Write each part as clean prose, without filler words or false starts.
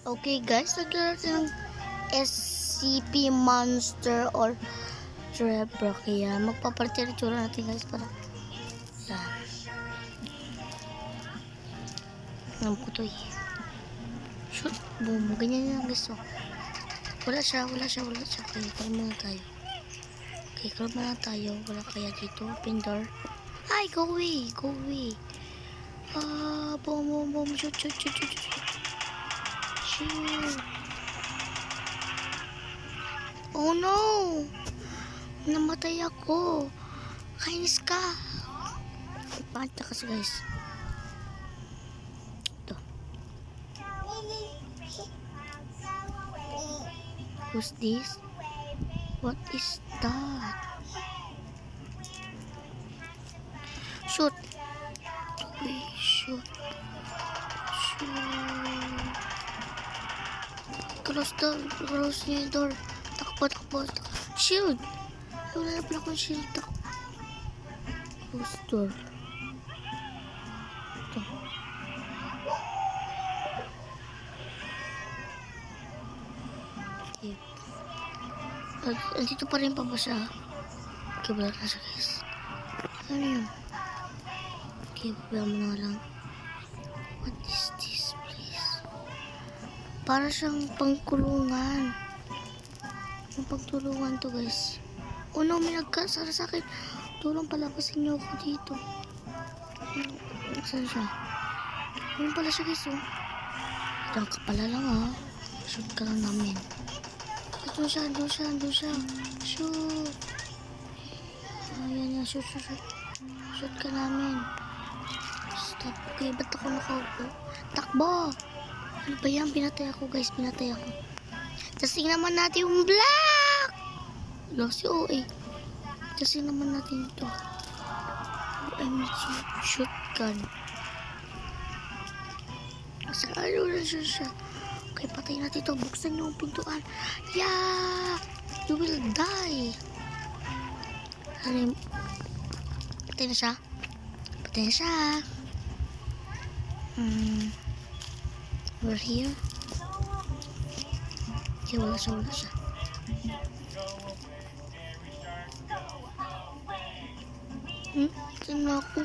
Okay guys, naglalaro ng SCP Monster or Trebra. Kaya magpaparty na tsura natin guys para yan. Alam ko to eh. Shoot, boom. Ganyan yan guys. Wala siya. Okay, kalma muna tayo. Wala kaya dito. Open door. Ay, go away. Boom. Shoot. Oh no! Namatay ako. Kainis ka. Ipanta kasi guys. Ito. Who's this? What is that? Shoot. Wait, shoot. Close niya yung door. Takbo. Shield. Wala na pala akong shield. Close door. Ito. Okay. Andito pa rin pa ba siya? Okay, wala na siya guys. Ano yun? Okay, babaya mo na lang. What is this place? Para siyang pangkulungan. Yung pagtulungan to guys. Oh no, may nagkasara sa akin. Tulong palabasin niyo ako dito. Saan siya? Ayun pala siya guys oh. Diyan ka pala lang ah. Shoot ka lang namin. Doon siya. Shoot. Ayan. Shoot. Shoot ka namin. Stop. Okay, ba't ako nakaupo? Takbo! Ano ba yan? Pinatay ako guys. Tapos naman natin yung black! Lost yung OA. Tapos naman natin ito. OMG. Shotgun. Ano na siya. Okay, patay natin ito. Buksan yung pintuan. Yeah! You will die. Ano yung... Patay na siya. We're here. Okay, wala siya. Saan na ako?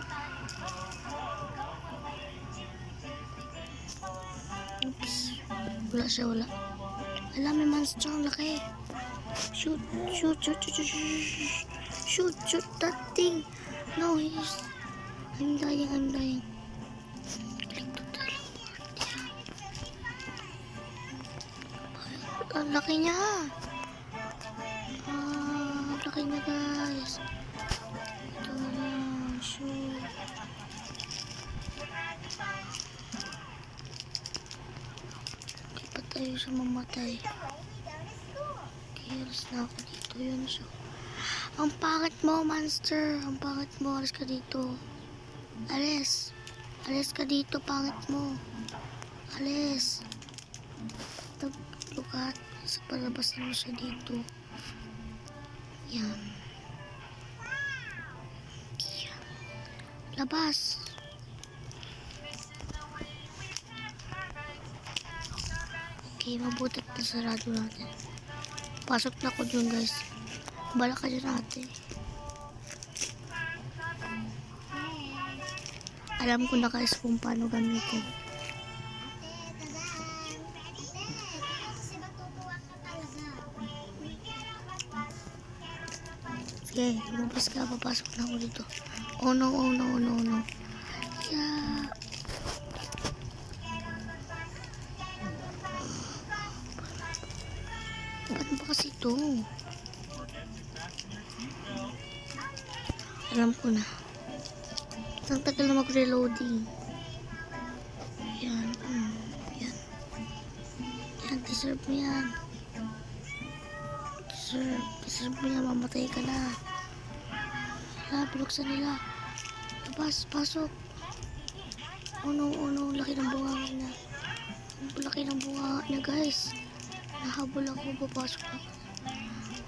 Oops. Wala. Wala, may monster ang laki. Shoot that thing. No, I'm dying. Ang laki niya. Ang laki niya guys. Ito na. Shoot. Hindi pa tayo siya mamatay. Okay, alas na ako dito. Yun siya. Ang pangit mo, monster. Alis ka dito. Alis ka dito, pangit mo. Alis. Lukat. Sa palabas na siya dito. Yan. Labas. Okay, mabuti na sarado natin. Pasok na ako dun guys. Bala ka dyan natin. Alam ko na guys kung paano gamitin. Okay, lumabas ka. Papasok na ako dito. Oh no. Yeah. Paano ba kasi ito? Alam ko na. Ang tagal na mag-reloading. Yan. Yan, deserve mo yan. Deserve mo yan. Mamatay ka na. Binuksan nila. Labas, pasok. Oh no. Laki ng bunga niya guys. Nahabol ako. Papasok na ako.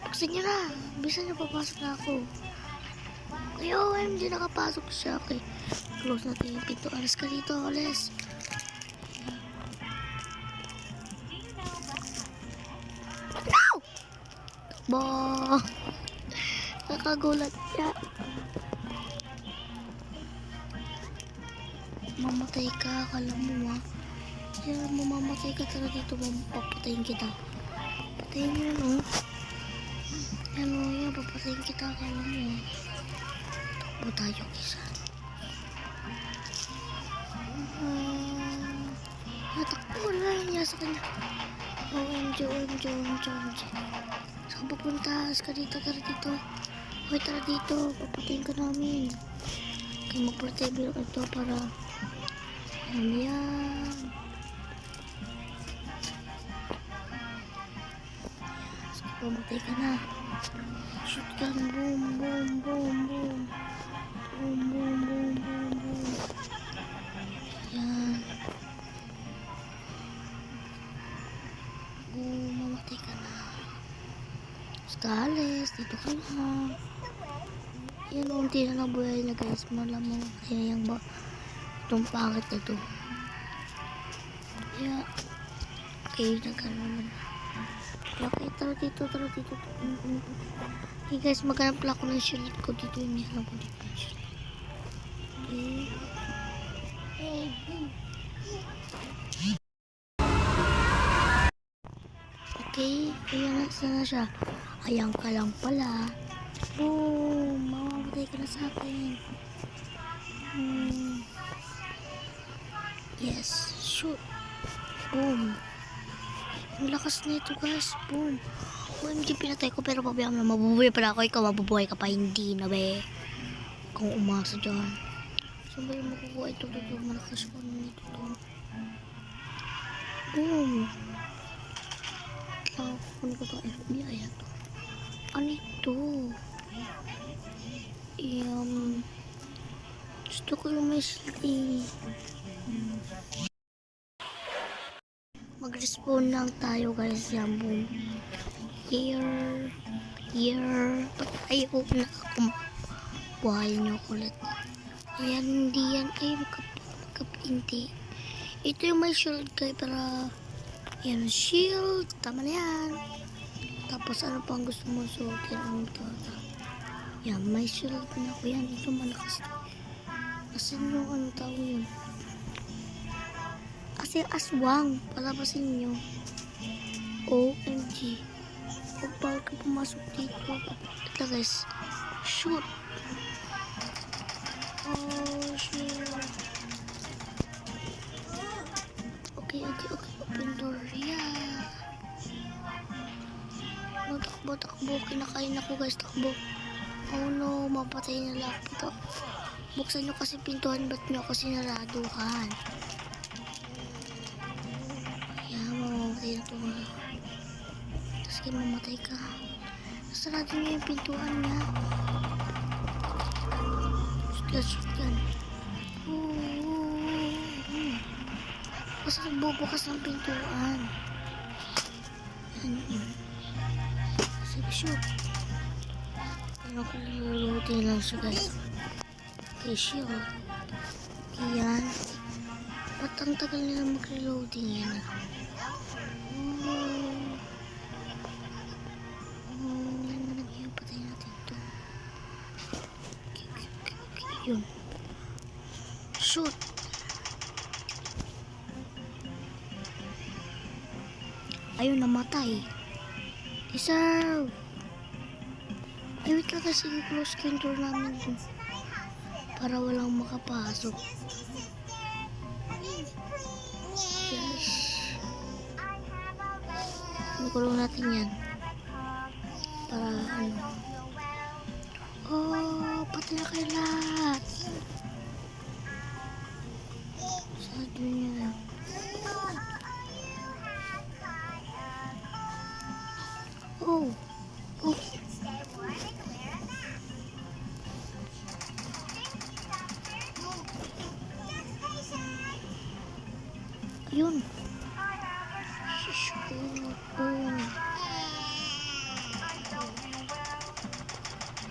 Buksan niyo na. Bisa niyo papasok na ako. Ay, OMG, nakapasok siya. Okay. Close natin yung pinto. Alis ka dito, alis. Takbo! Nakagulat siya. Mamatay ka, akala mo ha. Kaya mamamatay ka talaga dito, papatayin kita. Patayin mo yan, oh. Yan, oh, yan, papatayin kita, akala mo ha. Takbo tayo, kisa. Takbo na niya sa kanya. OMG, OMG, OMG, OMG. Saan pupunta? Ka dito, tara dito. Hoy, tara dito. Papatayin ka namin. Kaya mag-portable ito para... Yan. Sige, pamatay ka na. Shotgun, boom, boom, boom, boom. Boom, boom, boom, boom, boom. Yan. Boom, mamatay ka na. Stalis, dito ka na. Yan, unti na lang buhay niya guys. Malamang kaya yung ba itong pangit na to. Kaya okay, nagkaroon na. Okay, tara dito, tara dito. Okay guys, maghanap lang ako ng shield ko dito. Inihanap ko dito yung shield. Okay, ayan na, sana siya. Ayan ka lang pala. Boom! Mamamatay ka na sa akin. Yes, shoot. Boom. Ang lakas nito guys. Boom. OMG, pinatay ko pero pabayaan mo na mabubuhay pala ako. Ikaw mabubuhay ka pa. Hindi na be. Kung umasa dyan. Saan ba yung makukuha ito dito? Malakas ko nito to. Boom. Kailangan ko kunin ko ito. FBI ito. Ano ito? Gusto ko yung may silti. Mag-respawn lang tayo guys. Yan, boom. Here. Ba't ayaw na ako buhayin niyo ulit. Ayan, hindi yan. Ay, magkapinti. Ito yung may shield kayo para yan, shield. Tama na yan. Tapos ano pang gusto mo suotin ang ito. Yan, may shield na ako yan. Ito malakas. Asan yung ano tao yun? Kasi aswang. Palabasin nyo. OMG. Huwag bawal ka pumasok dito. Ito guys. Shoot. Oh, shoot. Okay. Open door. Yeah. Takbo. Kinakain ako guys. Takbo. Oh no. Mapatay na lang ito. Buksan nyo kasi pintuan. Ba't nyo ako sinaraduhan? Ayan. Mamamatay na ito. Tapos kayo mamatay ka. Sarado nyo yung pintuan niya. Shotgun. Kasi nagbubukas ng pintuan. Yan. Sige, shoot. Pero kululutin lang siya guys. Okay, shield. Yan. Ba't ang tagal nila mag-reloading yan? Patay natin ito. Okay. Yun. Shoot. Ayun, namatay. Isa. Ay, wait lang kasi close ko yung door namin dun. Para walang makapasok. Yes. Nakulong natin yan. Para ano. Oh, patay na kayo lahat. Sado nyo lang. Oh. Ayun.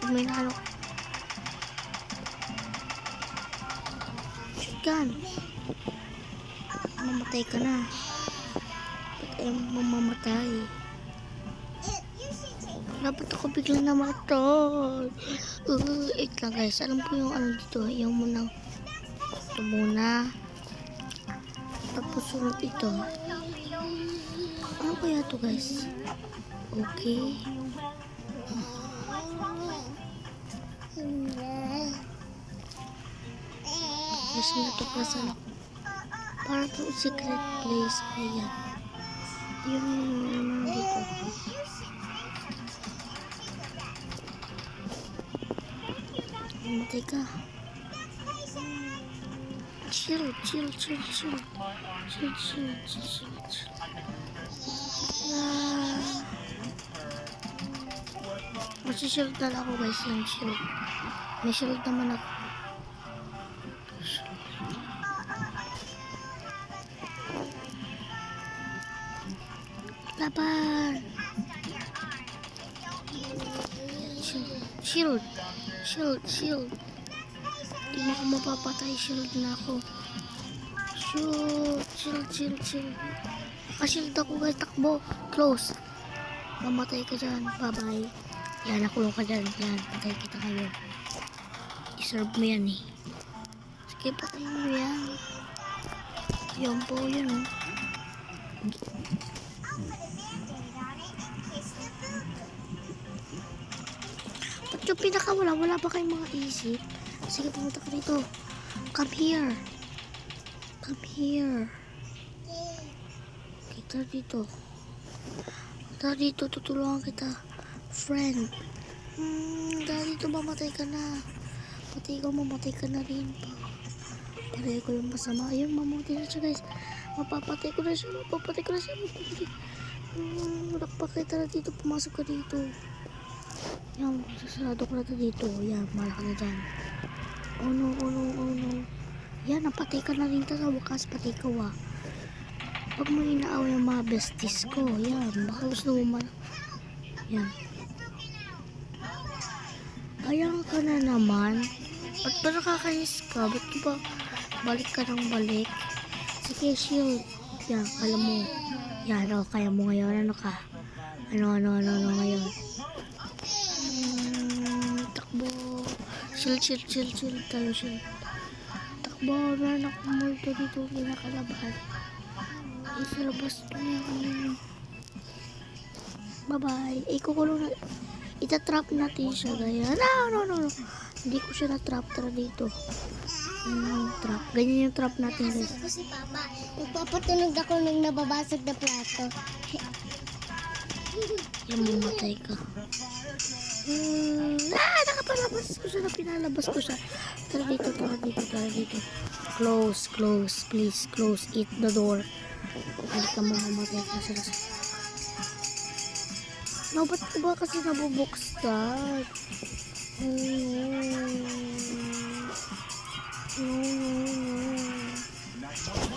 May nalo. Shotgun. Mamatay ka na. Ba't ayaw mamamatay? Ba't ako biglang namatay? Wait lang guys. Alam ko yung ano dito. Yung muna. Ito muna. Tapos sunod ito. Ano kaya to guys? Okay. Guys, natuklasan ako. Parang to secret place. Ayan. Yung naman dito. Matay ka. Chill. Masishield na lang ako guys yung shield. May shield naman ako. Laban! Shield. Hindi mo ako mapapatay. Shield na ako. Shield. Shield ako guys. Takbo. Close. Mamatay ka dyan. Bye-bye. Yan, nakulong ka dyan. Yan, patay kita ngayon. Deserve mo yan eh. Sige, patay mo yan. Yan po, yun oh. Ba't yung pinakawala? Wala ba kayong mga isip? Sige, pumunta ka dito. Come here. Kita dito. Tutulungan kita. Friend. Dahil dito mamatay ka na. Pati ikaw mamatay ka na rin. Pareho ko yung masama. Ayun, mamatay na siya guys. Mapapatay ko na siya. Nakpak kita na dito. Pumasok ka dito. Yan, sasarado ko na dito. Yan, malaki na dyan. Oh no. Yan, napatay ka na rin sa wakas. Patay ka ah. Pag mo inaaway yung mga besties ko. Yan, baka gusto mo yan. Ayan ka na naman. Ba't ba nakakainis ka? Ba't ba balik ka ng balik? Sige, shield. Yan, kala mo. Yan, o, kaya mo ngayon. Ano ka? Ano ngayon? Takbo. Chill tayo, chill. Takbo, meron akong multo dito. Kinakalabahan. Sa labas ito niya. Bye-bye. Kukulong na. Itatrap natin siya gaya. No. Hindi ko siya na-trap. Tara dito. Trap. Ganyan yung trap natin guys. Ako si Papa. Nagpapatunog ako ng nababasag na plato. Yan, mamatay ka. Nakapalabas ko siya. Pinalabas ko siya. Tara dito. Close. Please, close it the door. Hindi ka mo mamatay ka sa no, ba't ko ba kasi nabubukstad?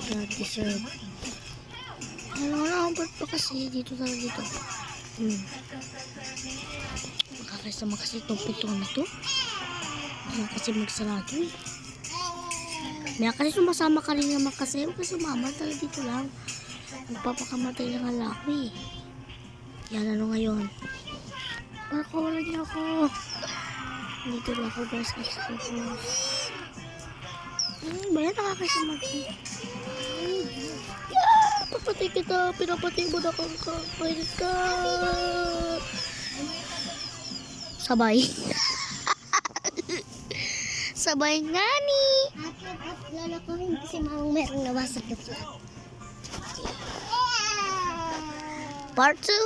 God deserve. Ba't pa kasi dito. Makakasama kasi itong pito na to. Kaya kasi magsarado eh. May kasi sumasama ka rin naman kasi. Huwag ka sumama, tala dito lang. Magpapakamatay ng lalaki. Yan, ano ngayon? Wala niya ako. Dito lang ako guys. Ba yan? Nakakasama ko. Papatay kita. Pinapatay mo na kang kapait ka. Sabay. Sabay nani. At lalakohin kasi mamang merong nabasag na plato. Part 2.